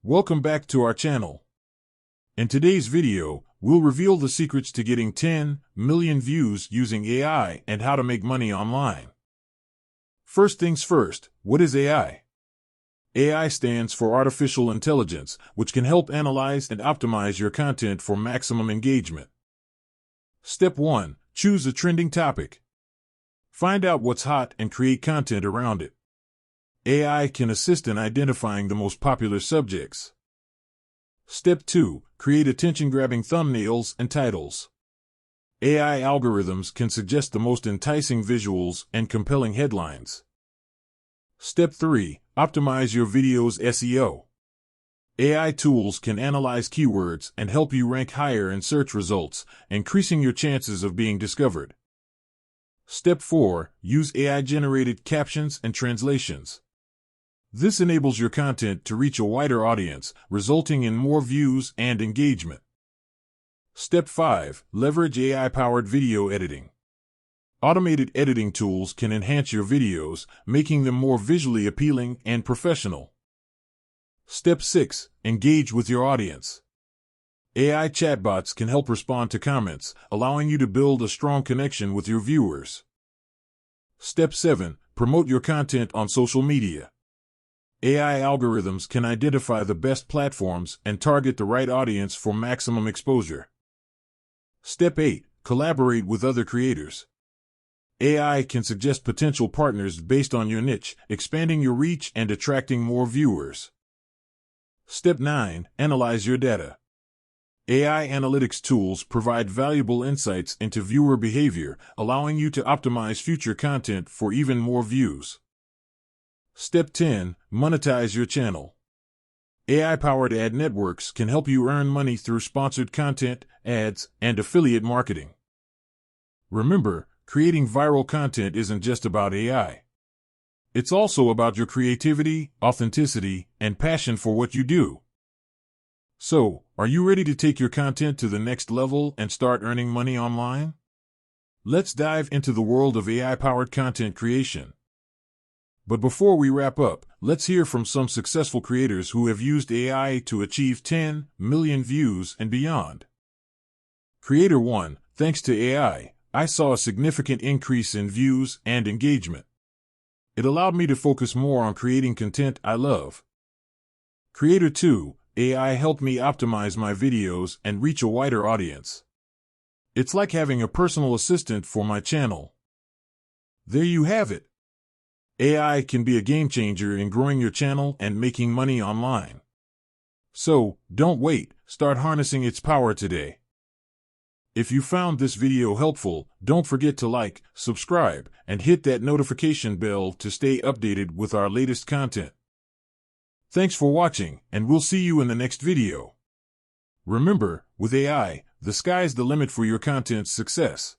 Welcome back to our channel. In today's video, we'll reveal the secrets to getting 10 million views using AI and how to make money online. First things first, what is AI? AI stands for Artificial Intelligence, which can help analyze and optimize your content for maximum engagement. Step 1. Choose a trending topic. Find out what's hot and create content around it. AI can assist in identifying the most popular subjects. Step 2. Create attention-grabbing thumbnails and titles. AI algorithms can suggest the most enticing visuals and compelling headlines. Step 3. Optimize your video's SEO. AI tools can analyze keywords and help you rank higher in search results, increasing your chances of being discovered. Step 4. Use AI-generated captions and translations. This enables your content to reach a wider audience, resulting in more views and engagement. Step 5. Leverage AI-powered video editing. Automated editing tools can enhance your videos, making them more visually appealing and professional. Step 6. Engage with your audience. AI chatbots can help respond to comments, allowing you to build a strong connection with your viewers. Step 7. Promote your content on social media. AI algorithms can identify the best platforms and target the right audience for maximum exposure. Step 8. Collaborate with other creators. AI can suggest potential partners based on your niche, expanding your reach and attracting more viewers. Step 9. Analyze your data. AI analytics tools provide valuable insights into viewer behavior, allowing you to optimize future content for even more views. Step 10. Monetize your channel. AI-powered ad networks can help you earn money through sponsored content, ads, and affiliate marketing. Remember, creating viral content isn't just about AI. It's also about your creativity, authenticity, and passion for what you do. So, are you ready to take your content to the next level and start earning money online? Let's dive into the world of AI-powered content creation. But before we wrap up, let's hear from some successful creators who have used AI to achieve 10 million views and beyond. Creator 1. Thanks to AI, I saw a significant increase in views and engagement. It allowed me to focus more on creating content I love. Creator 2. AI helped me optimize my videos and reach a wider audience. It's like having a personal assistant for my channel. There you have it. AI can be a game changer in growing your channel and making money online. So, don't wait, start harnessing its power today. If you found this video helpful, don't forget to like, subscribe, and hit that notification bell to stay updated with our latest content. Thanks for watching, and we'll see you in the next video. Remember, with AI, the sky's the limit for your content's success.